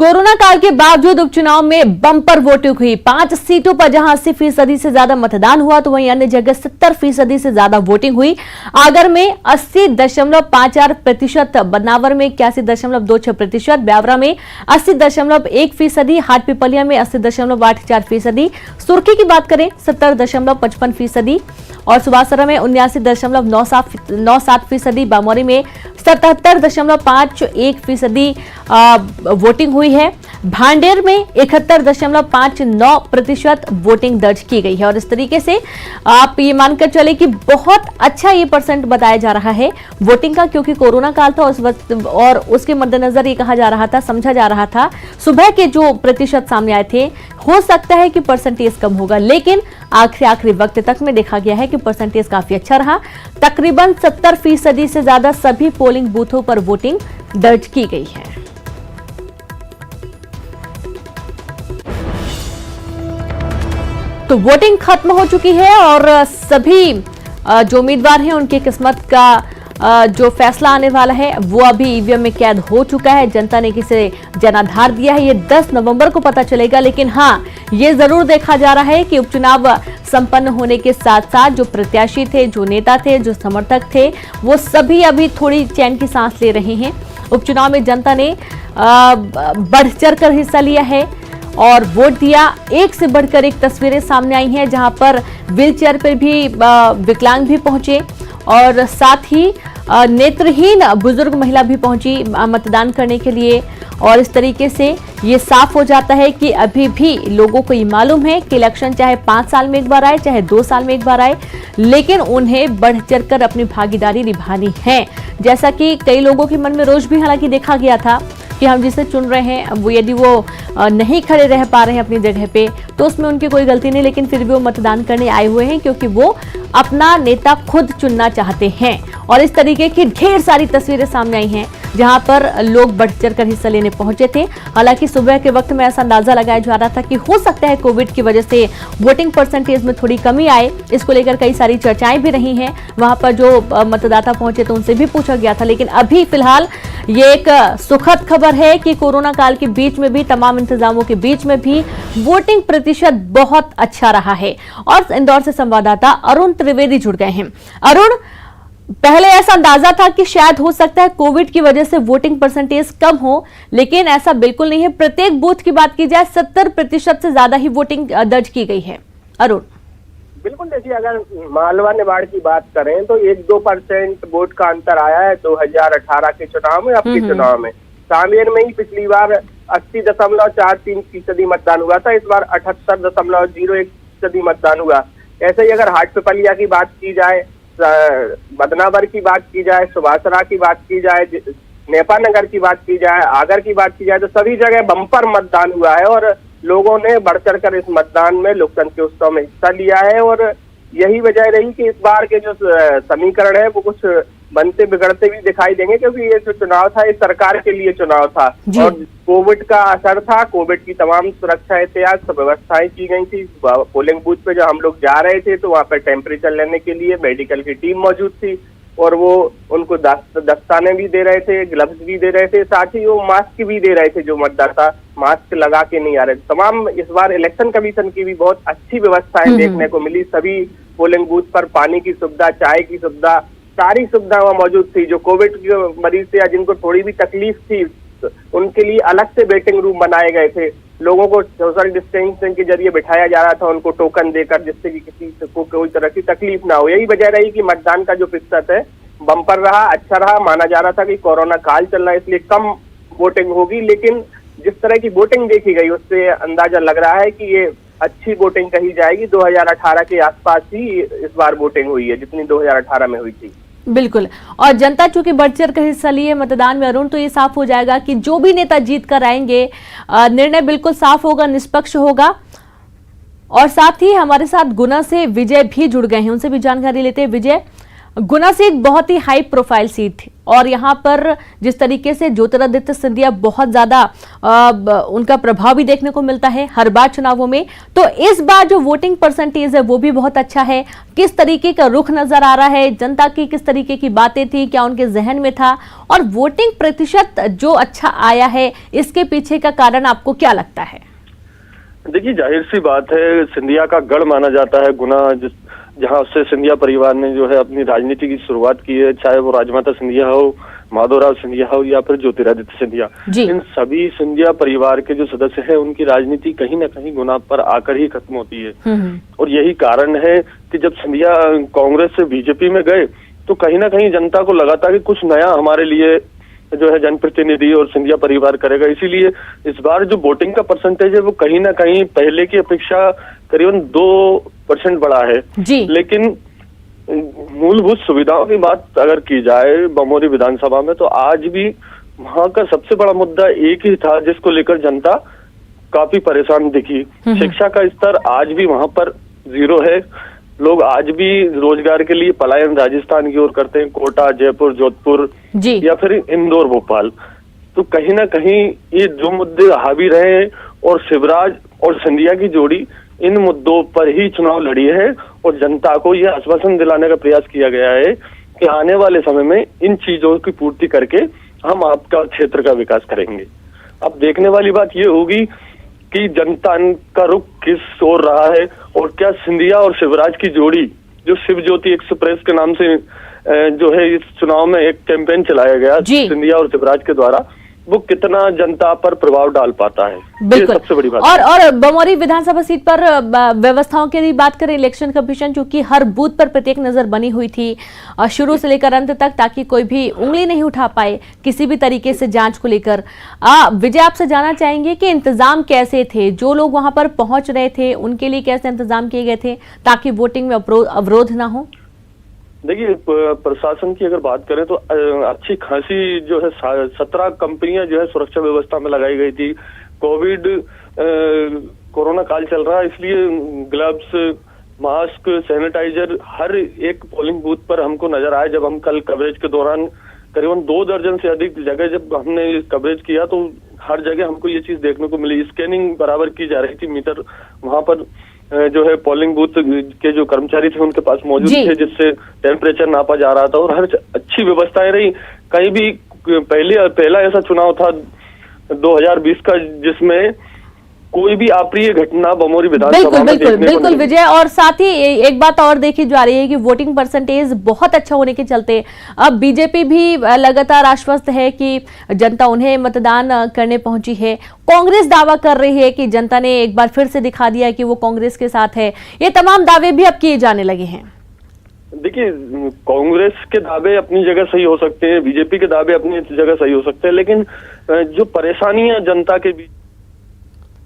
Corona काल के बावजूद उपचुनाव में बम्पर वोटिंग हुई। 5 सीटों पर जहां 80% से ज्यादा मतदान हुआ तो वहीं अन्य जगह 70% से ज्यादा वोटिंग हुई। आगर में 80.54%, बदनावर में 81.26%, ब्यावरा में 80.1%, हाटपिपलिया में 80.84%, सुर्खी की बात करें 70.55% और सुबासरा में 79.97%, बामोरी में 77.51% वोटिंग हुई है। भांडेर में 71.59% वोटिंग दर्ज की गई है और इस तरीके से आप ये मानकर चले कि बहुत अच्छा ये परसेंट बताया जा रहा है वोटिंग का, क्योंकि कोरोना काल था उस वक्त और उसके मद्देनजर ये कहा जा रहा था, समझा जा रहा था सुबह के जो प्रतिशत सामने आए थे हो सकता है कि परसेंटेज कम होगा, लेकिन आखिरी वक्त तक में देखा गया है कि परसेंटेज काफी अच्छा रहा। तकरीबन 70% से ज्यादा सभी पोलिंग बूथों पर वोटिंग दर्ज की गई है। तो वोटिंग खत्म हो चुकी है और सभी जो उम्मीदवार हैं उनकी किस्मत का जो फैसला आने वाला है वो अभी ईवीएम में कैद हो चुका है। जनता ने किसे जनाधार दिया है ये 10 नवंबर को पता चलेगा, लेकिन हाँ ये जरूर देखा जा रहा है कि उपचुनाव संपन्न होने के साथ साथ जो प्रत्याशी थे, जो नेता थे, जो समर्थक थे, वो सभी अभी थोड़ी चैन की सांस ले रहे हैं। उपचुनाव में जनता ने बढ़ चढ़ कर हिस्सा लिया है और वोट दिया। एक से बढ़कर एक तस्वीरें सामने आई हैं जहां पर व्हीलचेयर पर भी विकलांग भी पहुंचे और साथ ही नेत्रहीन बुजुर्ग महिला भी पहुंची मतदान करने के लिए। और इस तरीके से ये साफ हो जाता है कि अभी भी लोगों को ये मालूम है कि इलेक्शन चाहे 5 साल में एक बार आए, चाहे 2 साल में एक बार आए, लेकिन उन्हें बढ़ चढ़ कर अपनी भागीदारी निभानी है। जैसा कि कई लोगों के मन में रोष भी हालांकि देखा गया था कि हम जिसे चुन रहे हैं वो यदि वो नहीं खड़े रह पा रहे हैं अपनी जगह पे तो उसमें उनकी कोई गलती नहीं, लेकिन फिर भी वो मतदान करने आए हुए हैं क्योंकि वो अपना नेता खुद चुनना चाहते हैं। और इस तरीके की ढेर सारी तस्वीरें सामने आई हैं जहां पर लोग बढ़ चढ़ कर हिस्सा लेने पहुंचे थे। हालांकि सुबह के वक्त में ऐसा अंदाजा लगाया जा रहा था कि हो सकता है कोविड की वजह से वोटिंग परसेंटेज में थोड़ी कमी आए, इसको लेकर कई सारी चर्चाएं भी रही हैं। वहां पर जो मतदाता पहुंचे तो उनसे भी पूछा गया था, लेकिन अभी फिलहाल ये एक सुखद खबर है कि कोरोना काल के बीच में भी, तमाम इंतजामों के बीच में भी वोटिंग प्रतिशत बहुत अच्छा रहा है। और इंदौर से संवाददाता अरुण त्रिवेदी जुड़ गए हैं। अरुण, पहले ऐसा अंदाजा था कि शायद हो सकता है कोविड की वजह से वोटिंग परसेंटेज कम हो, लेकिन ऐसा बिल्कुल नहीं है। प्रत्येक बूथ की बात की जाए 70% से ज्यादा ही वोटिंग दर्ज की गई है। अरुण, बिल्कुल, देखिए अगर मालवा निमाड़ की बात करें तो 1-2% वोट का अंतर आया है 2018 के चुनाव में। अब के चुनाव में सांवेर में ही पिछली बार 80.43% मतदान हुआ था, इस बार 78.01% मतदान हुआ। ऐसे ही अगर हाटपिपलिया की बात की जाए, बदनावर की बात की जाए, सुबासरा की बात की जाए, नेपानगर की बात की जाए, आगर की बात की जाए तो सभी जगह बम्पर मतदान हुआ है और लोगों ने बढ़ चढ़ कर इस मतदान में लोकतंत्र के उत्सव में हिस्सा लिया है। और यही वजह रही कि इस बार के जो समीकरण है वो कुछ बनते बिगड़ते भी दिखाई देंगे, क्योंकि ये जो चुनाव था ये सरकार के लिए चुनाव था और कोविड का असर था। कोविड की तमाम सुरक्षा एहतियात व्यवस्थाएं की गई थी। पोलिंग बूथ पे जो हम लोग जा रहे थे तो वहाँ पे टेम्परेचर लेने के लिए मेडिकल की टीम मौजूद थी और वो उनको दस्ताने भी दे रहे थे, ग्लव्स भी दे रहे थे, साथ ही वो मास्क भी दे रहे थे। जो मतदाता मास्क लगा के नहीं आ रहे। तमाम इस बार इलेक्शन कमीशन की भी बहुत अच्छी व्यवस्थाएं देखने को मिली। सभी पोलिंग बूथ पर पानी की सुविधा, चाय की सुविधा, सारी सुविधा वहाँ मौजूद थी। जो कोविड के मरीज थे या जिनको थोड़ी भी तकलीफ थी उनके लिए अलग से वेटिंग रूम बनाए गए थे। लोगों को सोशल डिस्टेंसिंग के जरिए बिठाया जा रहा था, उनको टोकन देकर, जिससे कि किसी को कोई तरह की तकलीफ ना हो। यही वजह रही कि मतदान का जो प्रतिशत है बम्पर रहा, अच्छा रहा। माना जा रहा था कि कोरोना काल चल रहा है इसलिए कम वोटिंग होगी, लेकिन जिस तरह की वोटिंग देखी गई उससे अंदाजा लग रहा है कि ये अच्छी वोटिंग कही जाएगी। 2018 के आसपास ही इस बार वोटिंग हुई है जितनी 2018 में हुई थी। बिल्कुल, और जनता चूंकि बढ़ चढ़ कर हिस्सा लिए मतदान में अरुण, तो ये साफ हो जाएगा कि जो भी नेता जीत कर आएंगे निर्णय बिल्कुल साफ होगा, निष्पक्ष होगा। और साथ ही हमारे साथ गुना से विजय भी जुड़ गए हैं, उनसे भी जानकारी लेते हैं। विजय, गुना सीट बहुत ही हाई प्रोफाइल सीट थी और यहाँ पर जिस तरीके से ज्योतिरादित्य सिंधिया बहुत ज्यादा उनका प्रभाव भी देखने को मिलता है हर बार चुनावों में, तो इस बार जो वोटिंग परसेंटेज है वो भी बहुत अच्छा है। किस तरीके का रुख नजर आ रहा है, जनता की किस तरीके की बातें थी, क्या उनके जहन में था, और वोटिंग प्रतिशत जो अच्छा आया है इसके पीछे का कारण आपको क्या लगता है? देखिए, जाहिर सी बात है, सिंधिया का गढ़ माना जाता है गुना, जहां से सिंधिया परिवार ने जो है अपनी राजनीति की शुरुआत की है, चाहे वो राजमाता सिंधिया हो, माधवराव सिंधिया हो या फिर ज्योतिरादित्य सिंधिया। इन सभी सिंधिया परिवार के जो सदस्य हैं उनकी राजनीति कहीं ना कहीं गुना पर आकर ही खत्म होती है। और यही कारण है कि जब सिंधिया कांग्रेस से बीजेपी में गए तो कहीं ना कहीं जनता को लगा था कि कुछ नया हमारे लिए जो है जनप्रतिनिधि और सिंधिया परिवार करेगा। इसीलिए इस बार जो वोटिंग का परसेंटेज है वो कहीं ना कहीं पहले की अपेक्षा करीबन 2% बढ़ा है जी। लेकिन मूलभूत सुविधाओं की बात अगर की जाए बमोरी विधानसभा में, तो आज भी वहां का सबसे बड़ा मुद्दा एक ही था जिसको लेकर जनता काफी परेशान दिखी। शिक्षा का स्तर आज भी वहां पर 0 है। लोग आज भी रोजगार के लिए पलायन राजस्थान की ओर करते हैं, कोटा, जयपुर, जोधपुर या फिर इंदौर, भोपाल। तो कहीं ना कहीं ये जो मुद्दे हावी रहे और शिवराज और सिंधिया की जोड़ी इन मुद्दों पर ही चुनाव लड़ी है और जनता को यह आश्वासन दिलाने का प्रयास किया गया है कि आने वाले समय में इन चीजों की पूर्ति करके हम आपका क्षेत्र का विकास करेंगे। अब देखने वाली बात ये होगी कि जनता का रुख किस ओर रहा है और क्या सिंधिया और शिवराज की जोड़ी, जो शिव ज्योति एक्सप्रेस के नाम से जो है इस चुनाव में एक कैंपेन चलाया गया सिंधिया और शिवराज के द्वारा, वो कितना जनता पर प्रभाव डाल पाता है, ये सबसे बड़ी बात। और बमोरी विधानसभा सीट पर व्यवस्थाओं की भी बात करें, इलेक्शन कमीशन चूंकि हर बूथ पर प्रत्येक नजर बनी हुई थी शुरू से लेकर अंत तक, ताकि कोई भी उंगली नहीं उठा पाए किसी भी तरीके से जांच को लेकर। विजय, आपसे जानना चाहेंगे कि इंतजाम कैसे थे, जो लोग वहां पर पहुंच रहे थे उनके लिए कैसे इंतजाम किए गए थे ताकि वोटिंग में अवरोध ना हो? देखिए, प्रशासन की अगर बात करें तो अच्छी खासी जो है 17 कंपनियां जो है सुरक्षा व्यवस्था में लगाई गई थी। कोरोना काल चल रहा है, इसलिए ग्लव्स, मास्क, सैनिटाइजर हर एक पोलिंग बूथ पर हमको नजर आया। जब हम कल कवरेज के दौरान करीबन 2 दर्जन से अधिक जगह जब हमने कवरेज किया तो हर जगह हमको ये चीज देखने को मिली। स्कैनिंग बराबर की जा रही थी, मीटर वहां पर जो है पोलिंग बूथ के जो कर्मचारी थे उनके पास मौजूद थे, जिससे टेम्परेचर नापा जा रहा था और हर अच्छी व्यवस्थाएं रही। कहीं भी पहला ऐसा चुनाव था 2020 का जिसमें कोई भी अप्रिय घटना बमोरी विधानसभा में देखने को बिल्कुल विजय, और साथ ही एक बात और देखी जा रही है कि वोटिंग परसेंटेज बहुत अच्छा होने के चलते अब बीजेपी भी लगातार आश्वस्त है कि जनता उन्हें मतदान करने पहुंची है। कांग्रेस दावा कर रही है कि जनता ने एक बार फिर से दिखा दिया कि वो कांग्रेस के साथ है। ये तमाम दावे भी अब किए जाने लगे हैं। देखिए, कांग्रेस के दावे अपनी जगह सही हो सकते हैं, बीजेपी के दावे अपनी जगह सही हो सकते हैं, लेकिन जो परेशानियां जनता के बीच।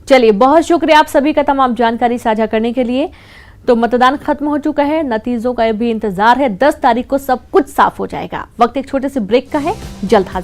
चलिए, बहुत शुक्रिया आप सभी का तमाम जानकारी साझा करने के लिए। तो मतदान खत्म हो चुका है, नतीजों का भी इंतजार है। 10 तारीख को सब कुछ साफ हो जाएगा। वक्त एक छोटे से ब्रेक का है, जल्द हाजिर।